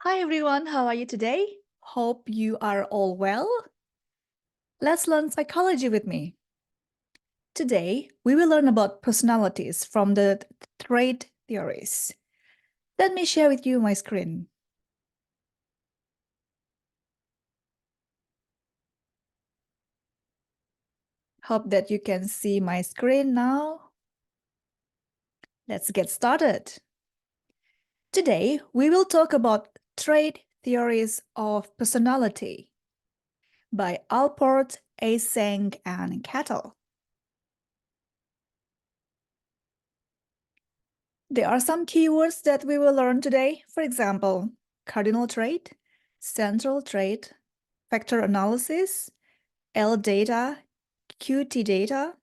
Hi everyone, how are you today? Hope you are all well. Let's learn psychology with me. Today, we will learn about personalities from the trait theories. Let me share with you my screen. Hope that you can see my screen now. Let's get started. Today, we will talk about trait theories of personality by Allport, Eysenck, and Cattell. There are some keywords that we will learn today. For example, cardinal trait, central trait, factor analysis, L data, QT data,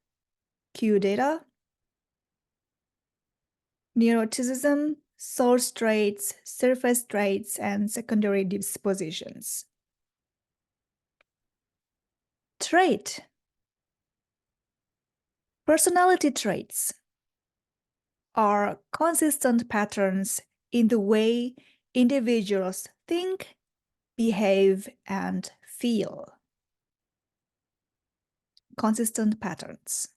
Q data, neuroticism, source traits, surface traits, and secondary dispositions. Trait. Personality traits are consistent patterns in the way individuals think, behave, and feel. Consistent patterns.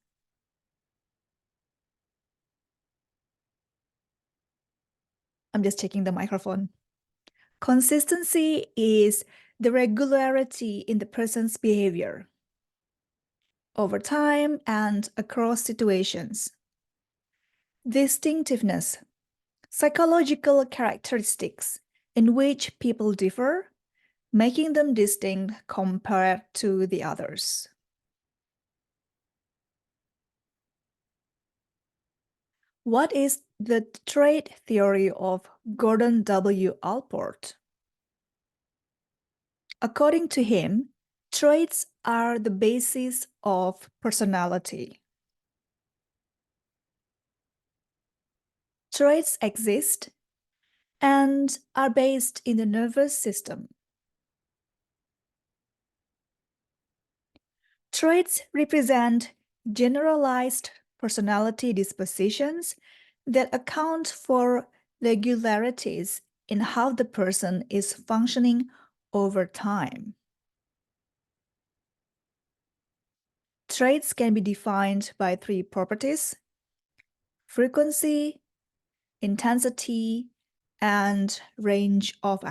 I'm just checking the microphone. Consistency is the regularity in the person's behavior over time and across situations. Distinctiveness, psychological characteristics in which people differ, making them distinct compared to the others. What is the trait theory of Gordon W. Allport? According to him, traits are the basis of personality. Traits exist and are based in the nervous system. Traits represent generalized personality dispositions that account for regularities in how the person is functioning over time. Traits can be defined by three properties: frequency, intensity, and range of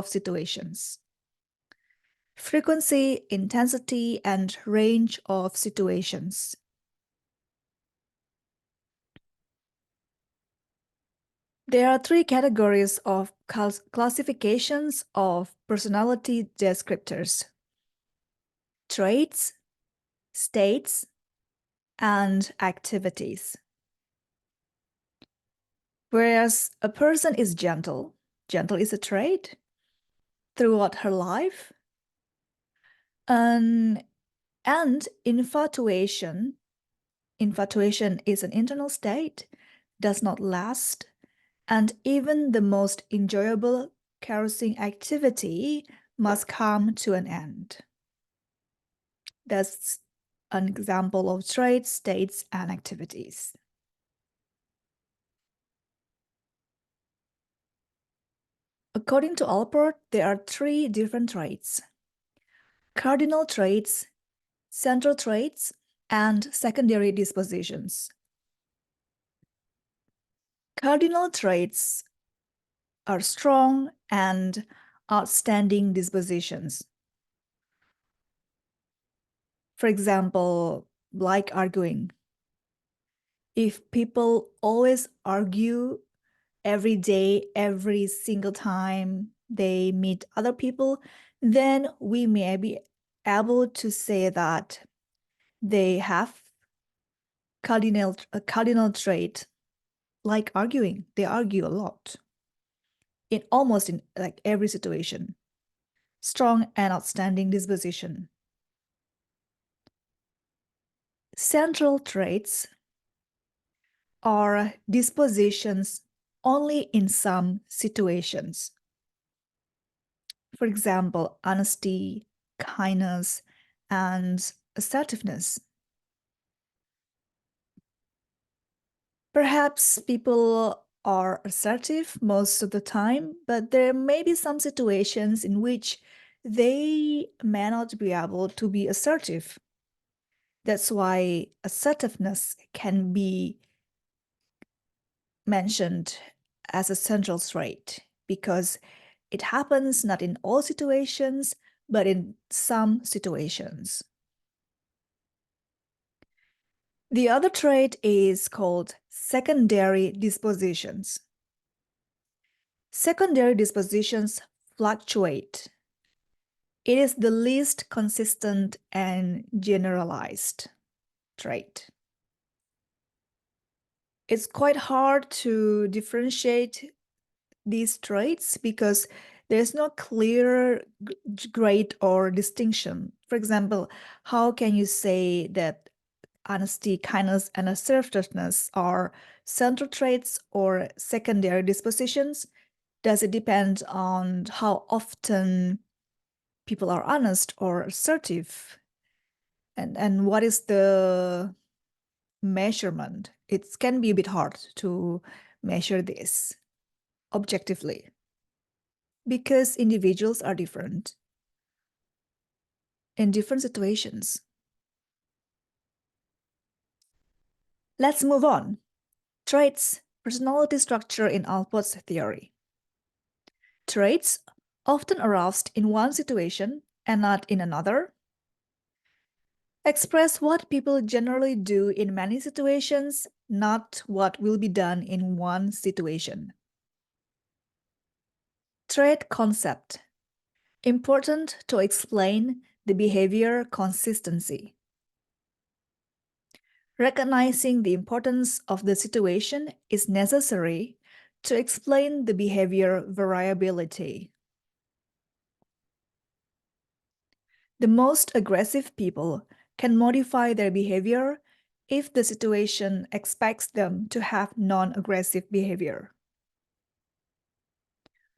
situations. Frequency, intensity, and range of situations. There are three categories of classifications of personality descriptors: traits, states, and activities. Whereas a person is gentle is a trait throughout her life, and infatuation is an internal state, does not last, and even the most enjoyable carousing activity must come to an end. That's an example of traits, states, and activities. According to Allport, there are three different traits: cardinal traits, central traits, and secondary dispositions. Cardinal traits are strong and outstanding dispositions. For example, like arguing. If people always argue every day, every single time they meet other people, then we may be able to say that they have a cardinal trait like arguing. They argue a lot in like every situation. Strong and outstanding disposition. Central traits are dispositions only in some situations. For example, honesty, kindness, and assertiveness. Perhaps people are assertive most of the time, but there may be some situations in which they may not be able to be assertive. That's why assertiveness can be mentioned as a central trait, because it happens not in all situations, but in some situations. The other trait is called secondary dispositions. Secondary dispositions fluctuate. It is the least consistent and generalized trait. It's quite hard to differentiate these traits because there's no clear grade or distinction. For example, how can you say that honesty, kindness, and assertiveness are central traits or secondary dispositions? Does it depend on how often people are honest or assertive? And what is the measurement? It can be a bit hard to measure this objectively because individuals are different in different situations. Let's move on. Traits, personality structure in Alport's theory. Traits often aroused in one situation and not in another. Express what people generally do in many situations, not what will be done in one situation. Trait concept. Important to explain the behavior consistency. Recognizing the importance of the situation is necessary to explain the behavior variability. The most aggressive people can modify their behavior if the situation expects them to have non-aggressive behavior.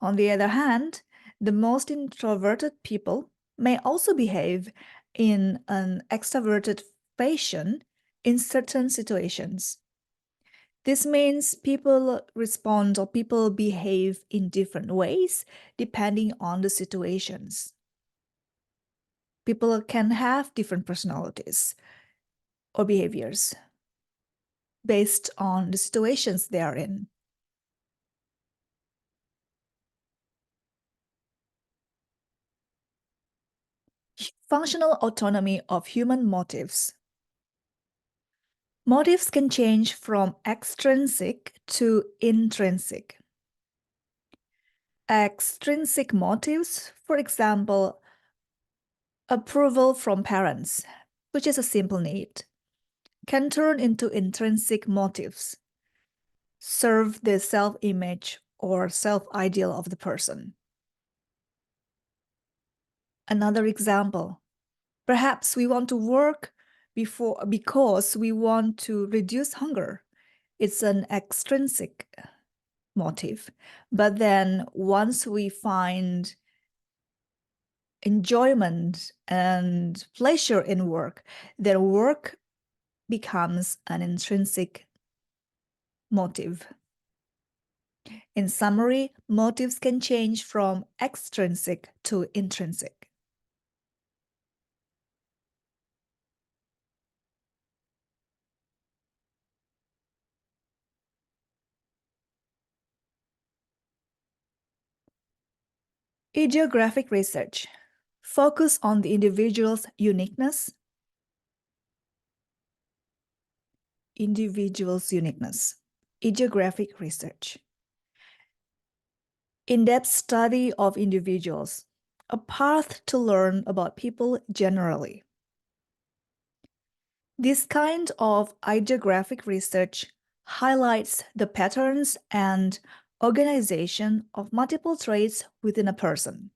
On the other hand, the most introverted people may also behave in an extroverted fashion in certain situations. This means people respond or people behave in different ways depending on the situations. People can have different personalities or behaviors based on the situations they are in. Functional autonomy of human motives. Motives can change from extrinsic to intrinsic. Extrinsic motives, for example, approval from parents, which is a simple need, can turn into intrinsic motives, serve the self-image or self-ideal of the person. Another example, perhaps we want to work because we want to reduce hunger. It's an extrinsic motive. But then once we find enjoyment and pleasure in work, then work becomes an intrinsic motive. In summary, motives can change from extrinsic to intrinsic. Idiographic research. Focus on the individual's uniqueness. Individual's uniqueness. Idiographic research. In-depth study of individuals. A path to learn about people generally. This kind of idiographic research highlights the patterns and organization of multiple traits within a person.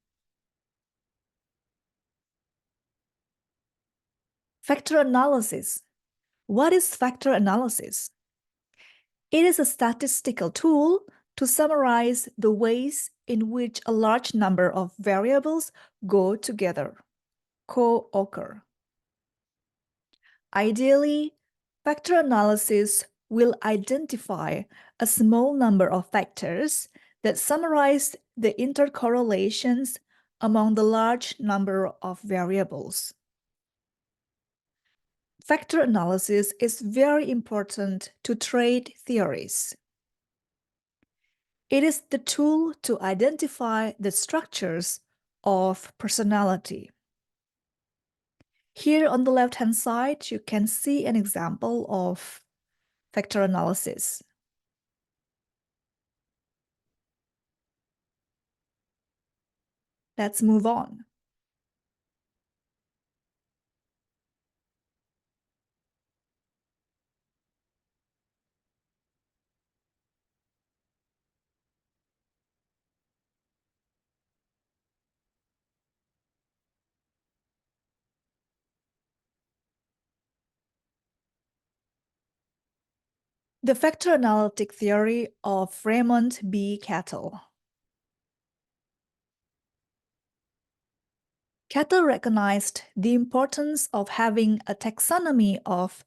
Factor analysis. What is factor analysis? It is a statistical tool to summarize the ways in which a large number of variables go together, co-occur. Ideally, factor analysis will identify a small number of factors that summarize the intercorrelations among the large number of variables. Factor analysis is very important to trait theories. It is the tool to identify the structures of personality. Here on the left-hand side, you can see an example of factor analysis. Let's move on. The factor analytic theory of Raymond B. Cattell. Cattell recognized the importance of having a taxonomy of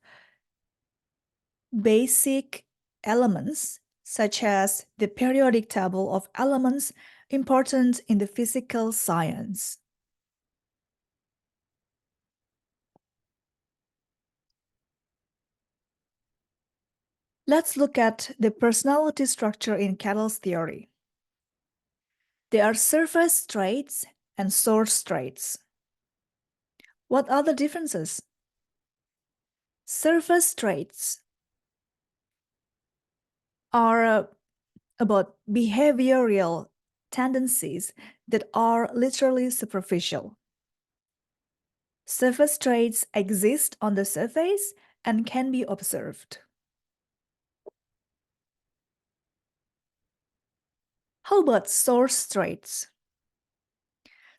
basic elements, such as the periodic table of elements important in the physical science. Let's look at the personality structure in Cattell's theory. There are surface traits and source traits. What are the differences? Surface traits are about behavioral tendencies that are literally superficial. Surface traits exist on the surface and can be observed. How about source traits?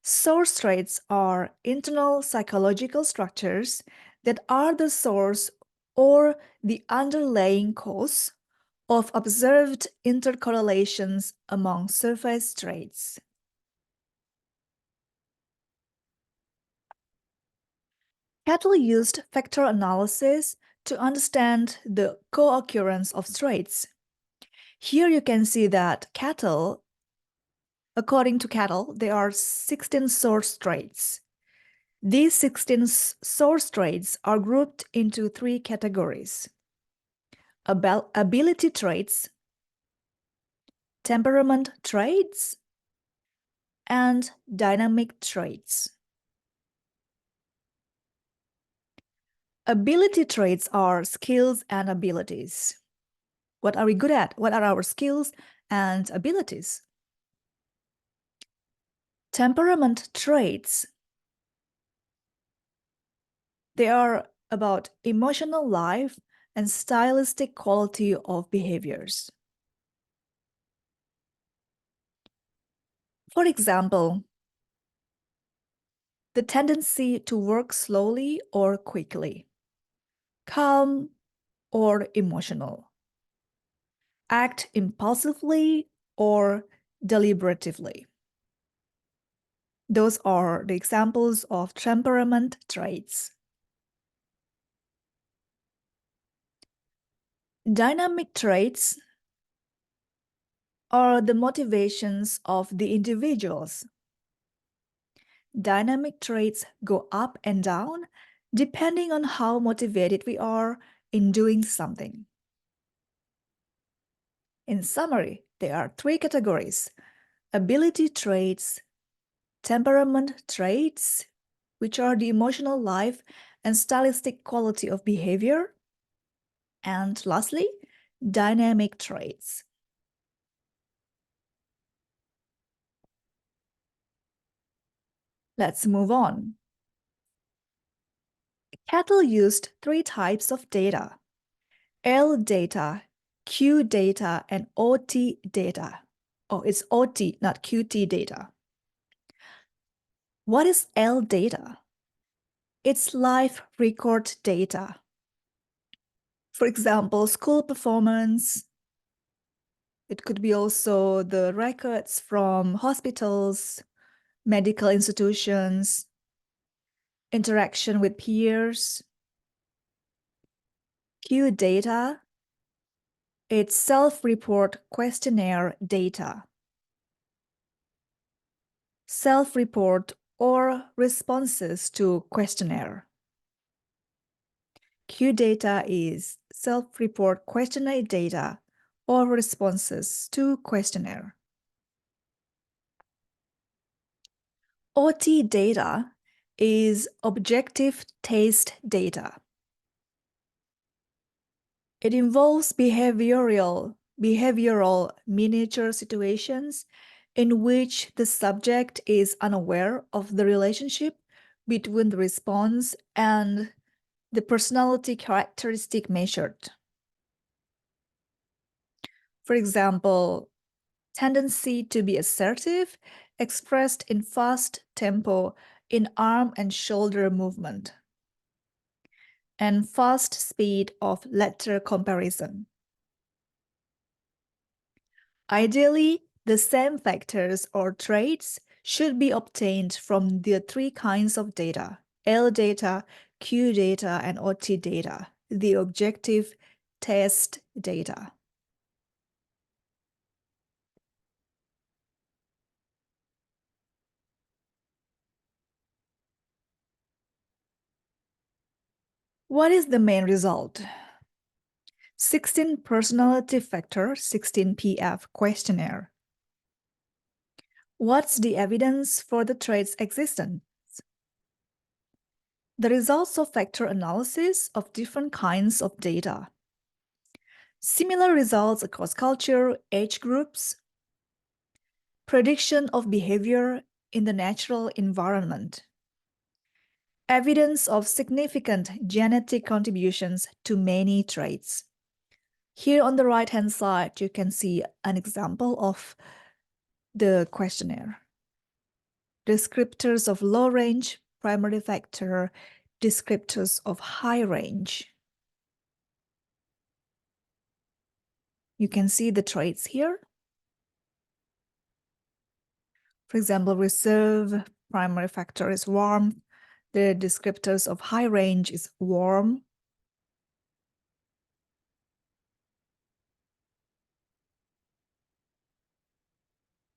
Source traits are internal psychological structures that are the source or the underlying cause of observed intercorrelations among surface traits. Cattell used factor analysis to understand the co-occurrence of traits. Here you can see that according to Cattell, there are 16 source traits. These 16 source traits are grouped into 3 categories: ability traits, temperament traits, and dynamic traits. Ability traits are skills and abilities. What are we good at? What are our skills and abilities? Temperament traits, they are about emotional life and stylistic quality of behaviors. For example, the tendency to work slowly or quickly, calm or emotional, act impulsively or deliberatively. Those are the examples of temperament traits. Dynamic traits are the motivations of the individuals. Dynamic traits go up and down depending on how motivated we are in doing something. In summary, there are 3 categories: ability traits, temperament traits, which are the emotional life and stylistic quality of behavior, and lastly, dynamic traits. Let's move on. Cattell used 3 types of data: L data, Q data, and OT data. Oh, it's OT, not QT data. What is L data? It's life record data. For example, school performance. It could be also the records from hospitals, medical institutions, interaction with peers. Q data It's self-report questionnaire data. Self-report or responses to questionnaire. Q data is self-report questionnaire data or responses to questionnaire. OT data is objective taste data. It involves behavioral miniature situations in which the subject is unaware of the relationship between the response and the personality characteristic measured. For example, tendency to be assertive expressed in fast tempo in arm and shoulder movement, and fast speed of letter comparison. Ideally, the same factors or traits should be obtained from the three kinds of data: L data, Q data, and OT data, the objective test data. What is the main result? 16 personality factor 16PF questionnaire. What's the evidence for the trait's existence? The results of factor analysis of different kinds of data. Similar results across culture, age groups. Prediction of behavior in the natural environment. Evidence of significant genetic contributions to many traits. Here on the right-hand side, you can see an example of the questionnaire. Descriptors of low range, primary factor, descriptors of high range. You can see the traits here. For example, reserve, primary factor is warm. The descriptors of high range is warm.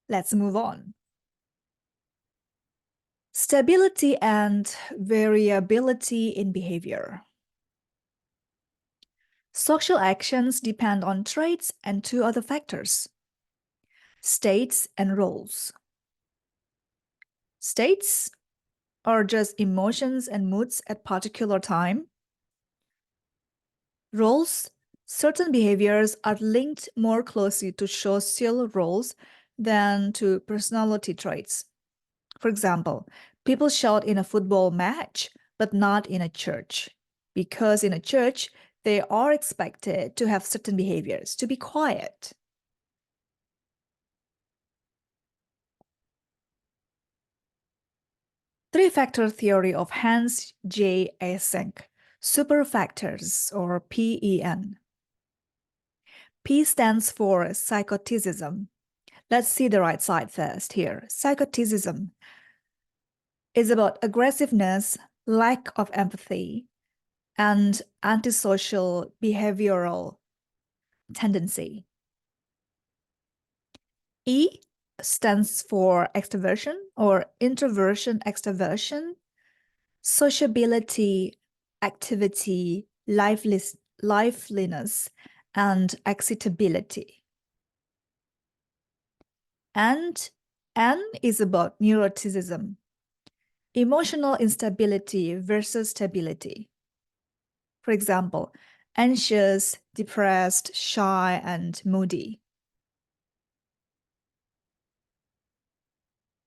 Let's move on. Stability and variability in behavior. Social actions depend on traits and two other factors: states and roles. States are just emotions and moods at particular time. Roles, certain behaviors are linked more closely to social roles than to personality traits. For example, people shout in a football match, but not in a church, because in a church, they are expected to have certain behaviors, to be quiet. Three-factor theory of Hans J. Eysenck, superfactors, or PEN. P stands for psychoticism. Let's see the right side first here. Psychoticism is about aggressiveness, lack of empathy, and antisocial behavioral tendency. E stands for extroversion or introversion, extroversion, sociability, activity, liveliness, and excitability. And N is about neuroticism, emotional instability versus stability. For example, anxious, depressed, shy, and moody.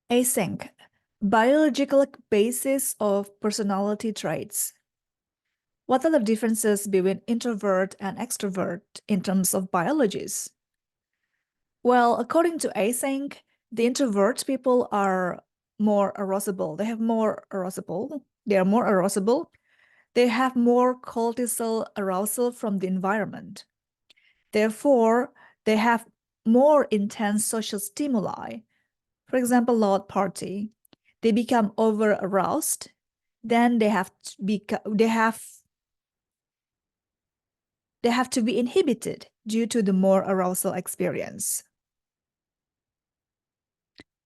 Eysenck, biological basis of personality traits. What are the differences between introvert and extrovert in terms of biologies? Well, according to Eysenck, the introvert people are more arousable. They are more arousable. They have more cortisol arousal from the environment. Therefore, they have more intense social stimuli. For example, loud party. They become over aroused. Then they have they have to be inhibited due to the more arousal experience.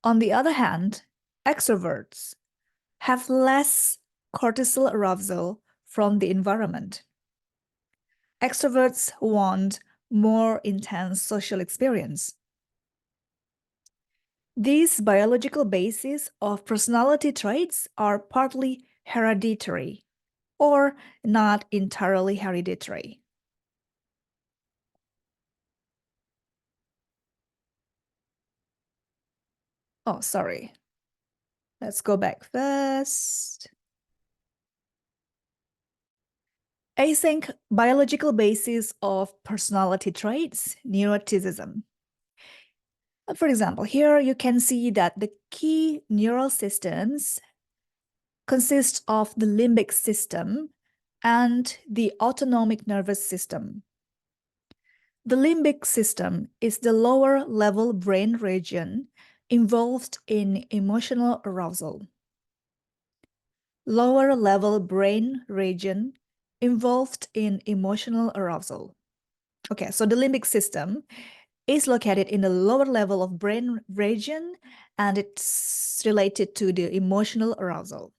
On the other hand, extroverts have less cortisol arousal from the environment. Extroverts want more intense social experience. These biological bases of personality traits are partly hereditary or not entirely hereditary. Oh, sorry. Let's go back first. Async biological basis of personality traits, neuroticism. For example, here you can see that the key neural systems consist of the limbic system and the autonomic nervous system. The limbic system is the lower level brain region involved in emotional arousal. Lower level brain region involved in emotional arousal. Okay, so the limbic system is located in the lower level of brain region and it's related to the emotional arousal.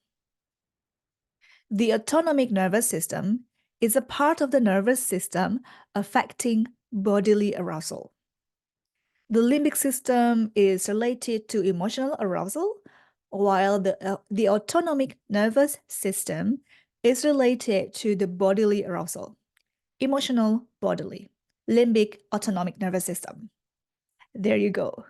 The autonomic nervous system is a part of the nervous system affecting bodily arousal. The limbic system is related to emotional arousal, while the autonomic nervous system is related to the bodily arousal. Emotional, bodily. Limbic, autonomic nervous system. There you go.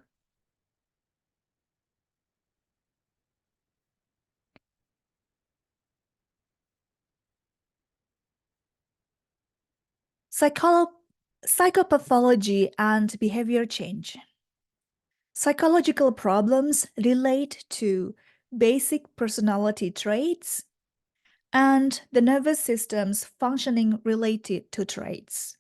Psychopathology and behavior change. Psychological problems relate to basic personality traits and the nervous system's functioning related to traits.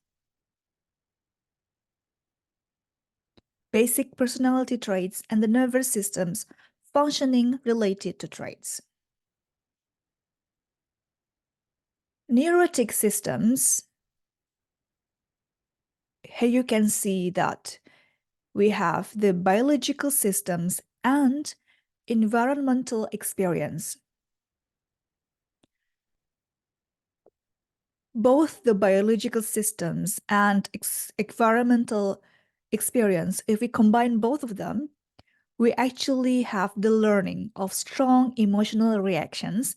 Basic personality traits and the nervous system's functioning related to traits. Neurotic systems, here you can see that we have the biological systems and environmental experience. Both the biological systems and environmental experience, if we combine both of them, we actually have the learning of strong emotional reactions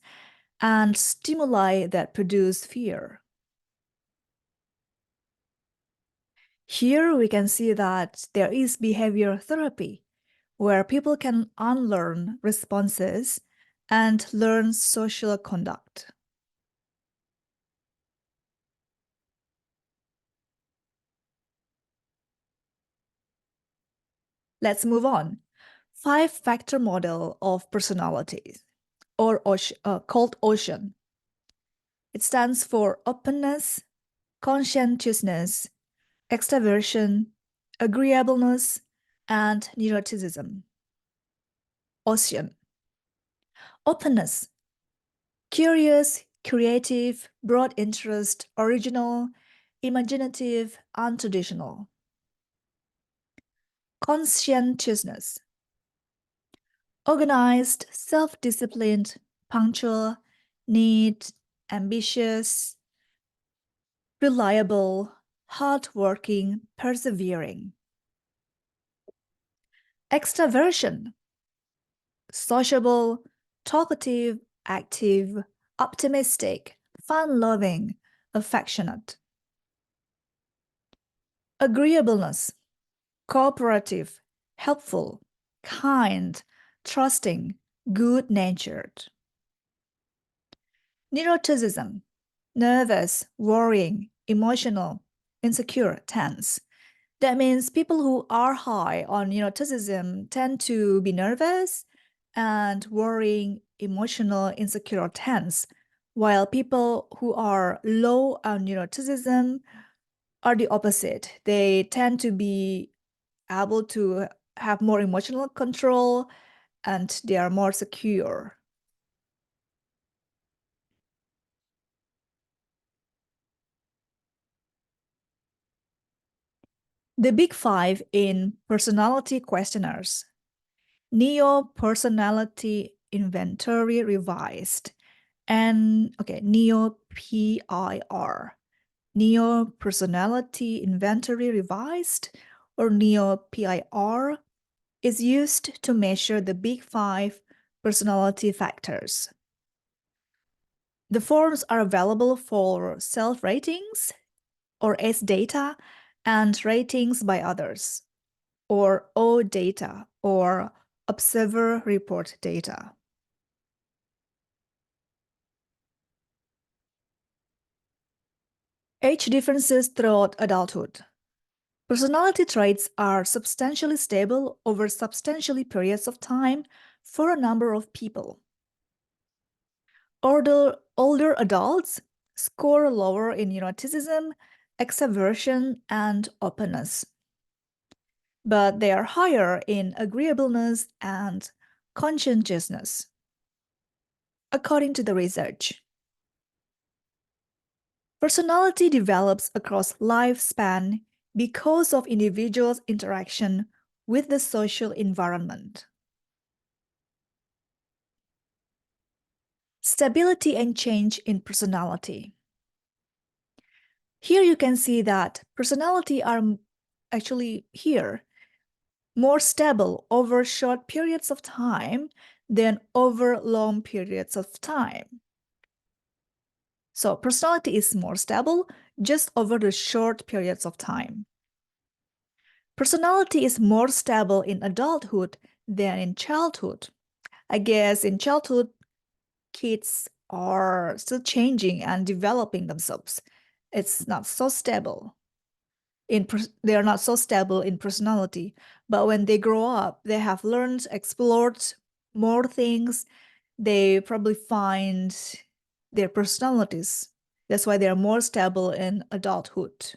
and stimuli that produce fear. Here we can see that there is behavior therapy, where people can unlearn responses and learn social conduct. Let's move on. 5-factor model of personalities, or called OCEAN. It stands for openness, conscientiousness, extraversion, agreeableness, and neuroticism. OCEAN. Openness. Curious, creative, broad interest, original, imaginative, untraditional. Conscientiousness. Organized, self-disciplined, punctual, neat, ambitious, reliable, hardworking, persevering. Extraversion. Sociable, talkative, active, optimistic, fun-loving, affectionate. Agreeableness. Cooperative, helpful, kind, trusting, good-natured. Neuroticism. Nervous, worrying, emotional, insecure, tense. That means people who are high on neuroticism tend to be nervous and worrying, emotional, insecure, or tense, while people who are low on neuroticism are the opposite. They tend to be able to have more emotional control and they are more secure. The Big Five in Personality Questionnaires. Neo Personality Inventory Revised. And Neo PIR. Neo Personality Inventory Revised, or Neo PIR, is used to measure the Big Five personality factors. The forms are available for self-ratings, or S data, and ratings by others, or O data, or observer report data. Age differences throughout adulthood. Personality traits are substantially stable over substantially periods of time for a number of people. Older adults score lower in neuroticism, extraversion, and openness, but they are higher in agreeableness and conscientiousness, according to the research. Personality develops across lifespan because of individuals' interaction with the social environment. Stability and change in personality. Here you can see that personality are actually here more stable over short periods of time than over long periods of time. So personality is more stable just over the short periods of time. Personality is more stable in adulthood than in childhood. I guess in childhood, kids are still changing and developing themselves. It's not so stable. They are not so stable in personality, but when they grow up, they have learned, explored more things. They probably find their personalities. That's why they are more stable in adulthood.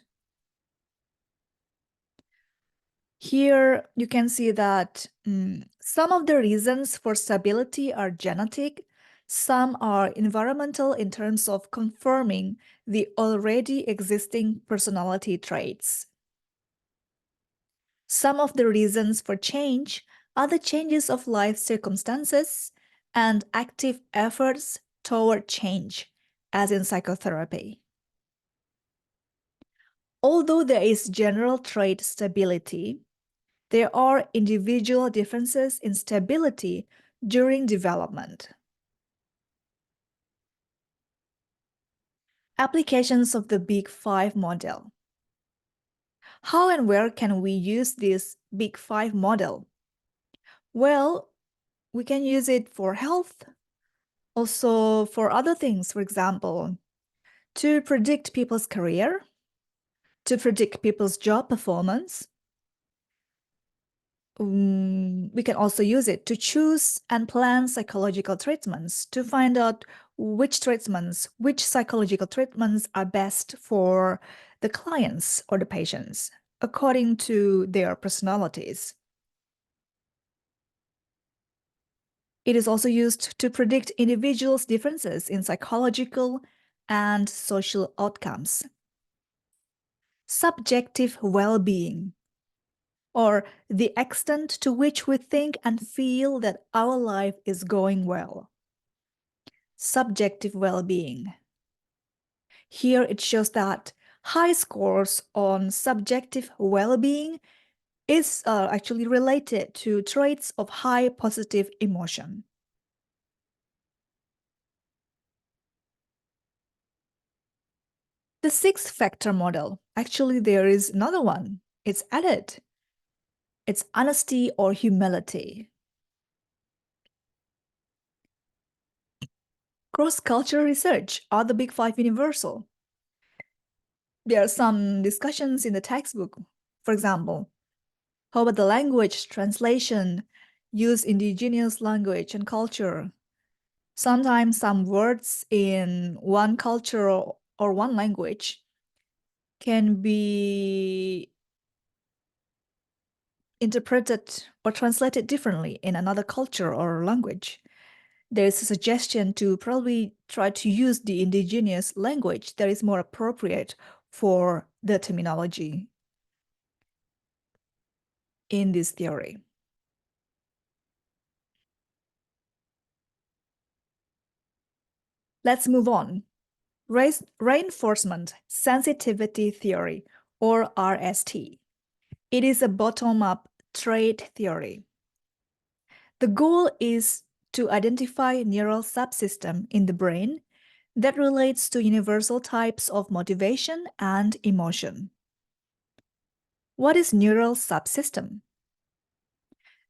Here you can see that some of the reasons for stability are genetic, some are environmental in terms of confirming the already existing personality traits. Some of the reasons for change are the changes of life circumstances and active efforts toward change, as in psychotherapy. Although there is general trait stability, there are individual differences in stability during development. Applications of the Big Five model. How and where can we use this Big Five model? Well, we can use it for health, also for other things, for example, to predict people's career, to predict people's job performance. We can also use it to choose and plan psychological treatments to find out which psychological treatments are best for the clients or the patients according to their personalities. It is also used to predict individuals' differences in psychological and social outcomes. Subjective well-being, or the extent to which we think and feel that our life is going well. Subjective well-being. Here it shows that high scores on subjective well-being is actually related to traits of high positive emotion. The 6-factor model, actually there is another one. It's added. It's honesty or humility. Cross-cultural research, are the Big Five universal? There are some discussions in the textbook. For example, how about the language translation, use indigenous language and culture? Sometimes some words in one culture or one language can be interpreted or translated differently in another culture or language. There's a suggestion to probably try to use the indigenous language that is more appropriate for the terminology. in this theory. Let's move on. Reinforcement sensitivity theory, or RST. It is a bottom-up trait theory. The goal is to identify neural subsystem in the brain that relates to universal types of motivation and emotion. What is neural subsystem?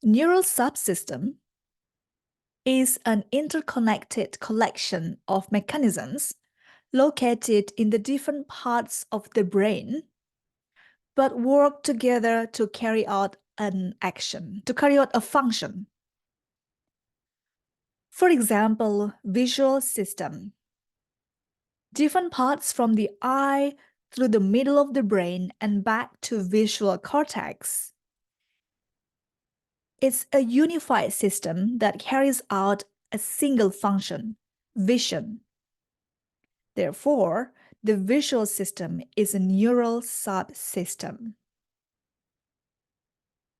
Neural subsystem is an interconnected collection of mechanisms located in the different parts of the brain, but work together to carry out an action, to carry out a function. For example, visual system. Different parts from the eye through the middle of the brain and back to visual cortex. It's a unified system that carries out a single function, vision. Therefore, the visual system is a neural subsystem.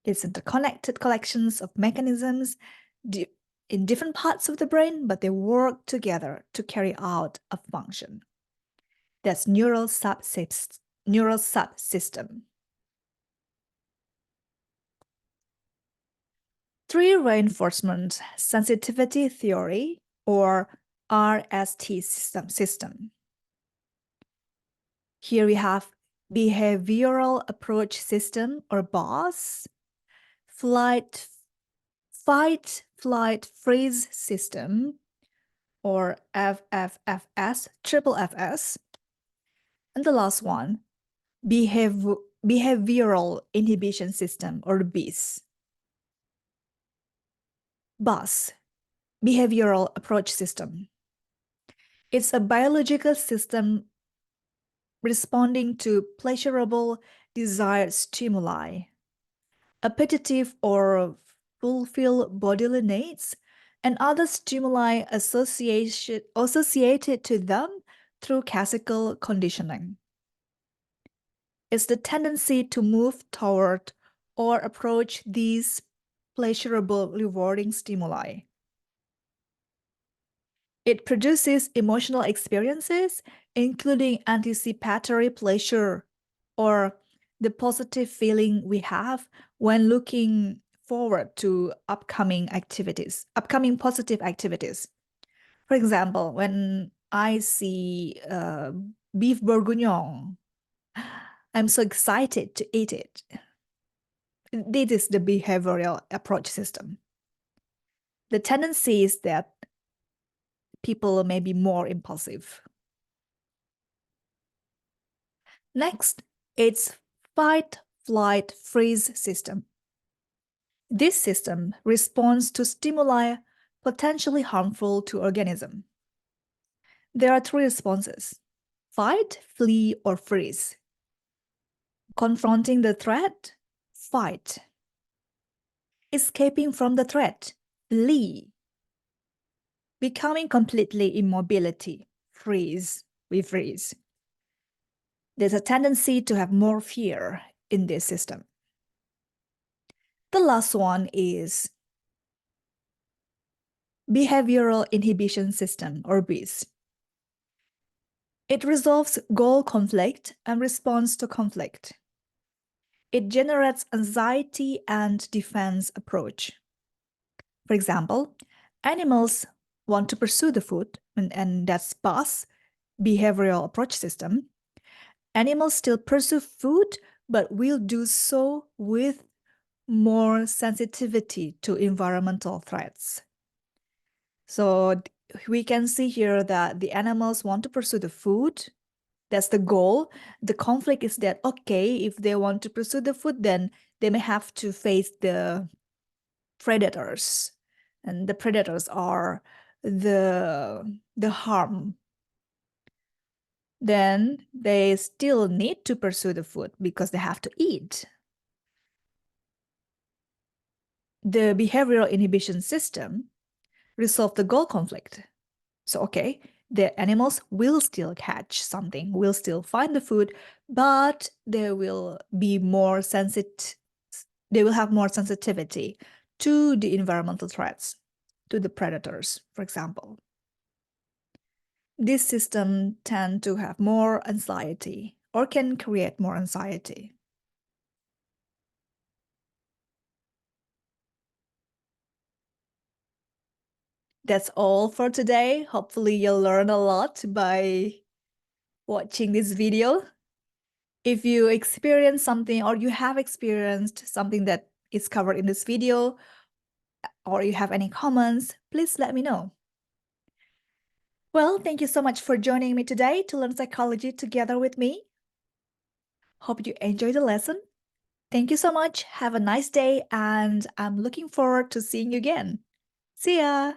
It's interconnected collections of mechanisms in different parts of the brain, but they work together to carry out a function. That's neural subsystem. Tree reinforcement sensitivity theory, or RST system. Here we have behavioral approach system, or BAS, fight, flight, freeze system, or FFFS, and the last one, behavioral inhibition system, or BIS. BAS, behavioral approach system. It's a biological system responding to pleasurable desired stimuli, appetitive or fulfill bodily needs, and other stimuli associated to them through classical conditioning. It's the tendency to move toward or approach these pleasurable, rewarding stimuli. It produces emotional experiences, including anticipatory pleasure, or the positive feeling we have when looking forward to upcoming positive activities. For example, when I see beef bourguignon, I'm so excited to eat it. This is the behavioral approach system. The tendency is that people may be more impulsive. Next, it's fight, flight, freeze system. This system responds to stimuli potentially harmful to organism. There are three responses: fight, flee, or freeze. Confronting the threat, fight. Escaping from the threat, flee. Becoming completely immobility, freeze, we freeze. There's a tendency to have more fear in this system. The last one is behavioral inhibition system, or BIS. It resolves goal conflict and responds to conflict. It generates anxiety and defense approach. For example, animals want to pursue the food, and that's BAS, behavioral approach system. Animals still pursue food, but will do so with more sensitivity to environmental threats. So we can see here that the animals want to pursue the food. That's the goal. The conflict is that, okay, if they want to pursue the food, then they may have to face the predators. And the predators are the harm. Then they still need to pursue the food because they have to eat. The behavioral inhibition system resolve the goal conflict. So, okay, the animals will still catch something, will still find the food, but they will be more sensitive they will have more sensitivity to the environmental threats, to the predators, for example. This system tend to have more anxiety or can create more anxiety. That's all for today. Hopefully you'll learn a lot by watching this video. If you experience something or you have experienced something that is covered in this video, or you have any comments, please let me know. Well, thank you so much for joining me today to learn psychology together with me. Hope you enjoyed the lesson. Thank you so much. Have a nice day, and I'm looking forward to seeing you again. See ya!